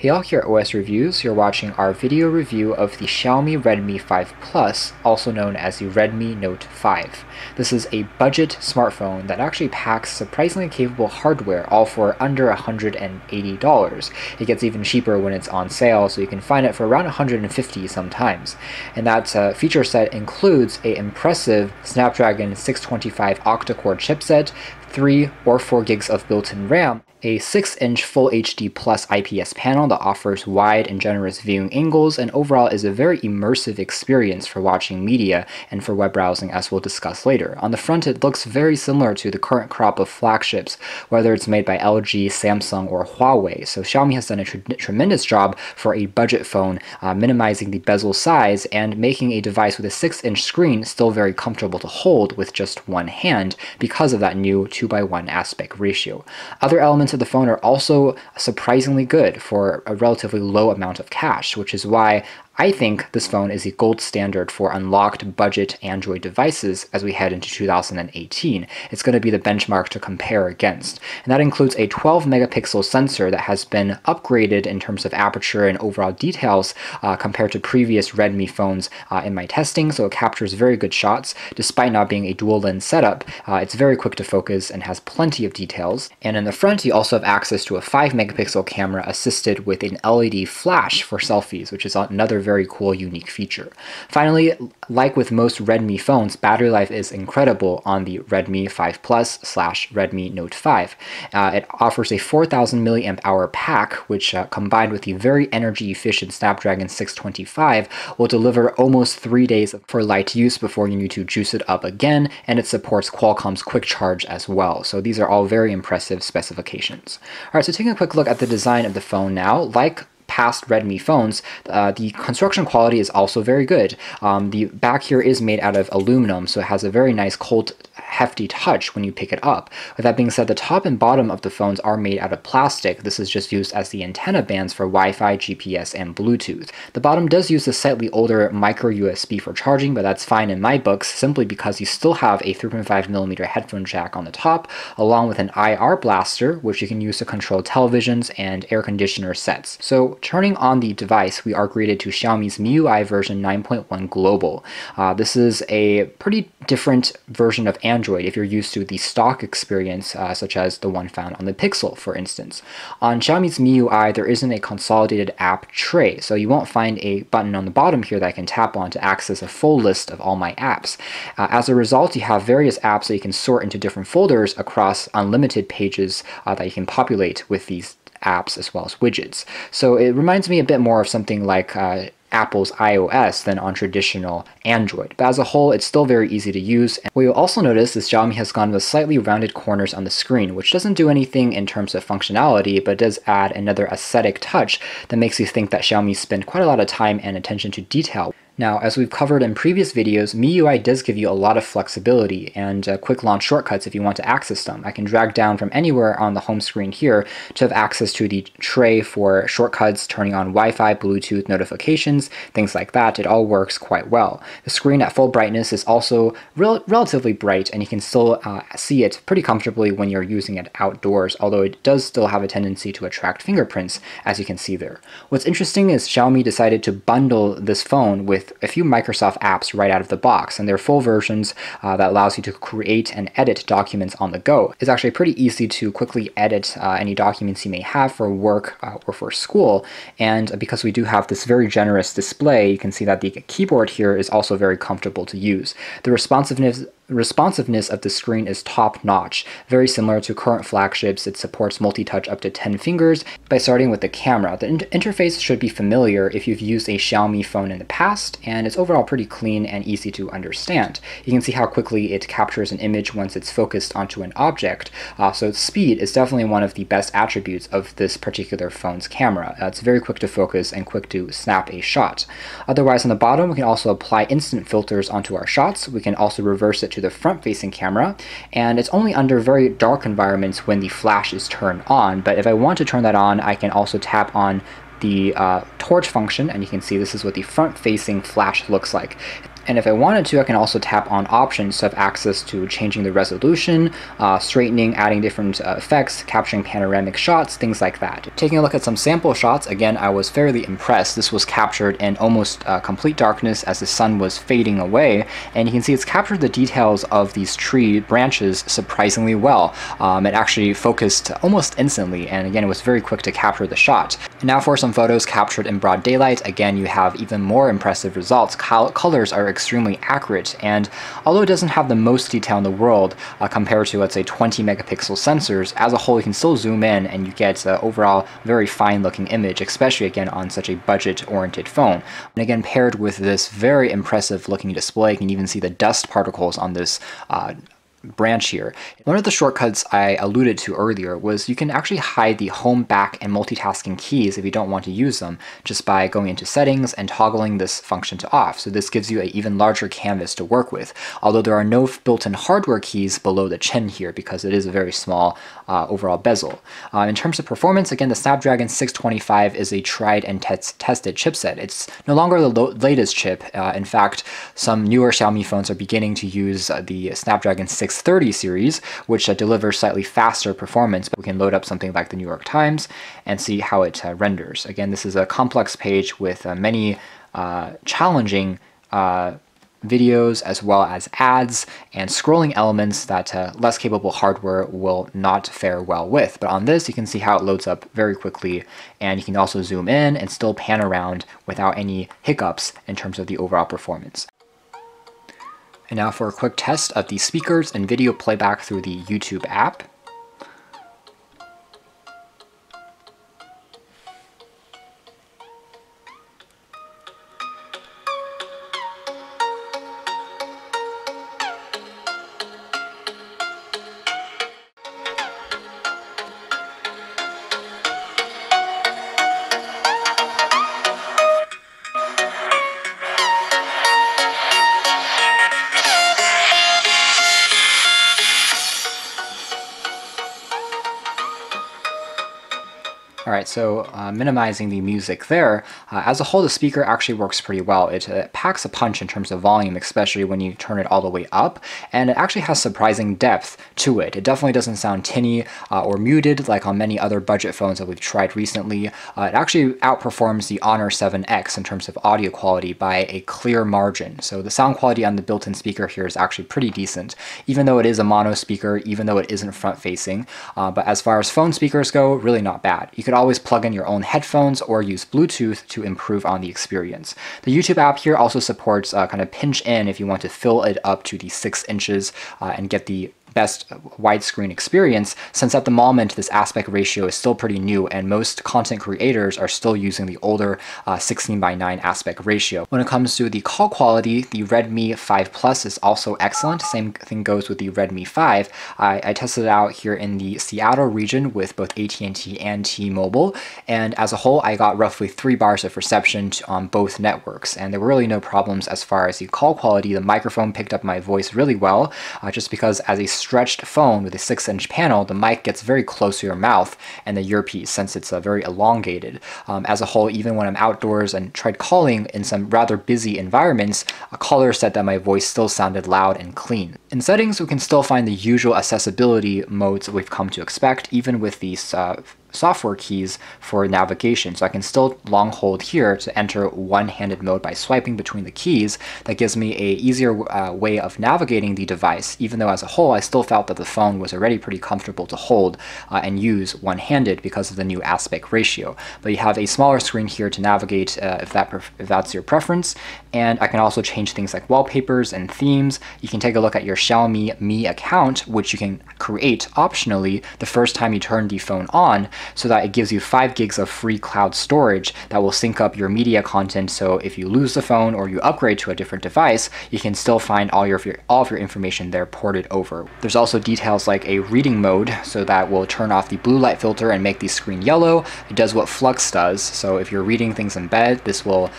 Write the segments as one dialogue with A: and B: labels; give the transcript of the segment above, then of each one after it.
A: Hey all, here at OS Reviews, you're watching our video review of the Xiaomi Redmi 5 Plus, also known as the Redmi Note 5. This is a budget smartphone that actually packs surprisingly capable hardware, all for under $180. It gets even cheaper when it's on sale, so you can find it for around $150 sometimes. And that feature set includes an impressive Snapdragon 625 octa-core chipset, 3 or 4 gigs of built-in RAM, a 6-inch Full HD Plus IPS panel that offers wide and generous viewing angles, and overall is a very immersive experience for watching media and for web browsing, as we'll discuss later. On the front, it looks very similar to the current crop of flagships, whether it's made by LG, Samsung, or Huawei. So Xiaomi has done a tremendous job for a budget phone, minimizing the bezel size and making a device with a 6-inch screen still very comfortable to hold with just one hand because of that new 2:1 aspect ratio. Other elements of the phone are also surprisingly good for a relatively low amount of cash, which is why I think this phone is a gold standard for unlocked budget Android devices as we head into 2018. It's going to be the benchmark to compare against. And that includes a 12 megapixel sensor that has been upgraded in terms of aperture and overall details compared to previous Redmi phones in my testing, so it captures very good shots. Despite not being a dual lens setup, it's very quick to focus and has plenty of details. And in the front, you also have access to a 5 megapixel camera assisted with an LED flash for selfies, which is another very cool, unique feature. Finally, like with most Redmi phones, battery life is incredible on the Redmi 5 Plus / Redmi Note 5. It offers a 4,000 milliamp hour pack, which combined with the very energy efficient Snapdragon 625 will deliver almost 3 days for light use before you need to juice it up again, and it supports Qualcomm's quick charge as well. So these are all very impressive specifications. Alright, so taking a quick look at the design of the phone now. Like past Redmi phones, the construction quality is also very good. The back here is made out of aluminum, so it has a very nice cold, hefty touch when you pick it up. With that being said, the top and bottom of the phones are made out of plastic. This is just used as the antenna bands for Wi-Fi, GPS, and Bluetooth. The bottom does use a slightly older micro USB for charging, but that's fine in my books, simply because you still have a 3.5mm headphone jack on the top, along with an IR blaster, which you can use to control televisions and air conditioner sets. So turning on the device, we are greeted to Xiaomi's MIUI version 9.1 Global. This is a pretty different version of Android if you're used to the stock experience, such as the one found on the Pixel, for instance. On Xiaomi's MIUI, there isn't a consolidated app tray, so you won't find a button on the bottom here that I can tap on to access a full list of all my apps. As a result, you have various apps that you can sort into different folders across unlimited pages that you can populate with these apps as well as widgets. So it reminds me a bit more of something like Apple's iOS than on traditional Android. But as a whole, it's still very easy to use. And what you'll also notice is Xiaomi has gone with slightly rounded corners on the screen, which doesn't do anything in terms of functionality, but does add another aesthetic touch that makes you think that Xiaomi spent quite a lot of time and attention to detail. Now, as we've covered in previous videos, MIUI does give you a lot of flexibility and quick launch shortcuts if you want to access them. I can drag down from anywhere on the home screen here to have access to the tray for shortcuts, turning on Wi-Fi, Bluetooth notifications, things like that. It all works quite well. The screen at full brightness is also relatively bright, and you can still see it pretty comfortably when you're using it outdoors, although it does still have a tendency to attract fingerprints, as you can see there. What's interesting is Xiaomi decided to bundle this phone with a few Microsoft apps right out of the box, and they're full versions that allows you to create and edit documents on the go. It's actually pretty easy to quickly edit any documents you may have for work or for school, and because we do have this very generous display, you can see that the keyboard here is also very comfortable to use. The responsiveness of the screen is top-notch. Very similar to current flagships, it supports multi-touch up to 10 fingers. By starting with the camera, the interface should be familiar if you've used a Xiaomi phone in the past, and it's overall pretty clean and easy to understand. You can see how quickly it captures an image once it's focused onto an object, so speed is definitely one of the best attributes of this particular phone's camera. It's very quick to focus and quick to snap a shot. Otherwise, on the bottom, we can also apply instant filters onto our shots. We can also reverse it to the front-facing camera, and it's only under very dark environments when the flash is turned on, but if I want to turn that on, I can also tap on the torch function, and you can see this is what the front-facing flash looks like. And if I wanted to, I can also tap on options to have access to changing the resolution, straightening, adding different effects, capturing panoramic shots, things like that. Taking a look at some sample shots, again, I was fairly impressed. This was captured in almost complete darkness as the sun was fading away, and you can see it's captured the details of these tree branches surprisingly well. It actually focused almost instantly, and again, it was very quick to capture the shot. And now for some photos captured in broad daylight, again, you have even more impressive results. Colors are extremely accurate, and although it doesn't have the most detail in the world compared to, let's say, 20 megapixel sensors, as a whole you can still zoom in and you get an overall very fine looking image, especially again on such a budget oriented phone. And again, paired with this very impressive looking display, you can even see the dust particles on this branch here. One of the shortcuts I alluded to earlier was you can actually hide the home, back, and multitasking keys if you don't want to use them, just by going into settings and toggling this function to off. So this gives you an even larger canvas to work with, although there are no built-in hardware keys below the chin here because it is a very small overall bezel. In terms of performance, again, the Snapdragon 625 is a tried and tested chipset. It's no longer the latest chip. In fact, some newer Xiaomi phones are beginning to use the Snapdragon 630 series, which delivers slightly faster performance. But we can load up something like the New York Times and see how it renders. Again, this is a complex page with many challenging videos as well as ads and scrolling elements that less capable hardware will not fare well with. But on this, you can see how it loads up very quickly, and you can also zoom in and still pan around without any hiccups in terms of the overall performance. And now for a quick test of the speakers and video playback through the YouTube app. Alright, so minimizing the music there, as a whole the speaker actually works pretty well. It packs a punch in terms of volume, especially when you turn it all the way up, and it actually has surprising depth to it. It definitely doesn't sound tinny or muted like on many other budget phones that we've tried recently. It actually outperforms the Honor 7X in terms of audio quality by a clear margin. So the sound quality on the built-in speaker here is actually pretty decent, even though it is a mono speaker, even though it isn't front-facing. But as far as phone speakers go, really not bad. You could always plug in your own headphones or use Bluetooth to improve on the experience. The YouTube app here also supports kind of pinch in if you want to fill it up to the 6 inches and get the best widescreen experience, since at the moment this aspect ratio is still pretty new and most content creators are still using the older 16:9 aspect ratio. When it comes to the call quality, the Redmi 5 Plus is also excellent. Same thing goes with the Redmi 5. I tested it out here in the Seattle region with both AT&T and T-Mobile, and as a whole I got roughly 3 bars of reception on both networks, and there were really no problems as far as the call quality. The microphone picked up my voice really well, just because as a stretched phone with a 6-inch panel, the mic gets very close to your mouth and the earpiece, since it's very elongated. As a whole, even when I'm outdoors and tried calling in some rather busy environments, a caller said that my voice still sounded loud and clean. In settings, we can still find the usual accessibility modes that we've come to expect, even with these software keys for navigation. So I can still long hold here to enter one-handed mode by swiping between the keys. That gives me a easier way of navigating the device, even though as a whole I still felt that the phone was already pretty comfortable to hold and use one-handed because of the new aspect ratio. But you have a smaller screen here to navigate if that's your preference, and I can also change things like wallpapers and themes. You can take a look at your Xiaomi Mi account, which you can create optionally the first time you turn the phone on, so that it gives you 5 gigs of free cloud storage that will sync up your media content. So if you lose the phone or you upgrade to a different device, you can still find all of your information there ported over. There's also details like a reading mode, so that will turn off the blue light filter and make the screen yellow. It does what Flux does, so if you're reading things in bed, this will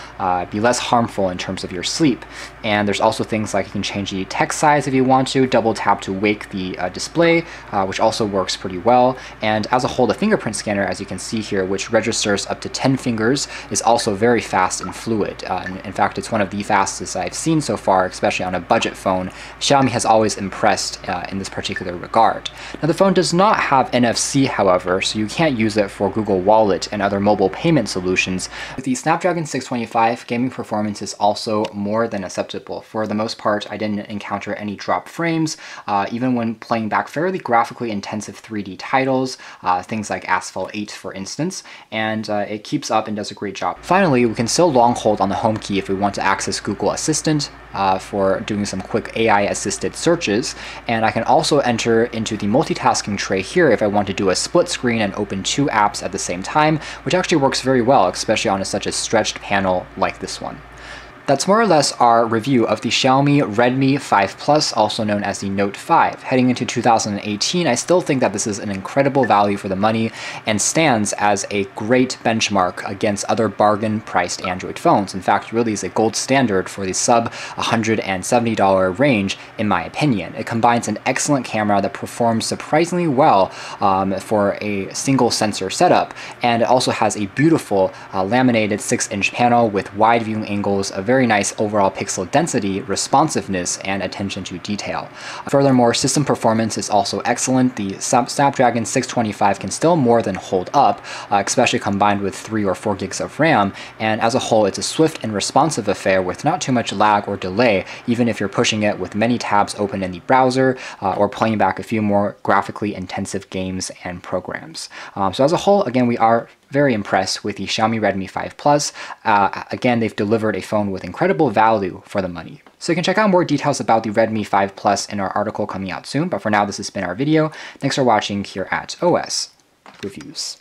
A: be less harmful in terms of your sleep. And there's also things like you can change the text size if you want to, double tap to wake the display, which also works pretty well. And as a whole, the fingerprint fingerprint scanner, as you can see here, which registers up to 10 fingers, is also very fast and fluid. In fact, it's one of the fastest I've seen so far, especially on a budget phone. Xiaomi has always impressed in this particular regard. Now, the phone does not have NFC, however, so you can't use it for Google Wallet and other mobile payment solutions. With the Snapdragon 625, gaming performance is also more than acceptable. For the most part, I didn't encounter any drop frames, even when playing back fairly graphically intensive 3D titles, things like Asphalt 8, for instance, and it keeps up and does a great job. Finally, we can still long hold on the home key if we want to access Google Assistant for doing some quick AI-assisted searches, and I can also enter into the multitasking tray here if I want to do a split screen and open 2 apps at the same time, which actually works very well, especially on such a stretched panel like this one. That's more or less our review of the Xiaomi Redmi 5 Plus, also known as the Note 5. Heading into 2018, I still think that this is an incredible value for the money and stands as a great benchmark against other bargain-priced Android phones. In fact, really is a gold standard for the sub $170 range, in my opinion. It combines an excellent camera that performs surprisingly well for a single sensor setup, and it also has a beautiful laminated 6-inch panel with wide viewing angles, a very nice overall pixel density, responsiveness, and attention to detail. Furthermore, system performance is also excellent. The Snapdragon 625 can still more than hold up, especially combined with 3 or 4 gigs of RAM, and as a whole, it's a swift and responsive affair with not too much lag or delay, even if you're pushing it with many tabs open in the browser or playing back a few more graphically intensive games and programs. So as a whole, again, we are very impressed with the Xiaomi Redmi 5 Plus. Again, they've delivered a phone with incredible value for the money. So you can check out more details about the Redmi 5 Plus in our article coming out soon, but for now, this has been our video. Thanks for watching here at OS Reviews.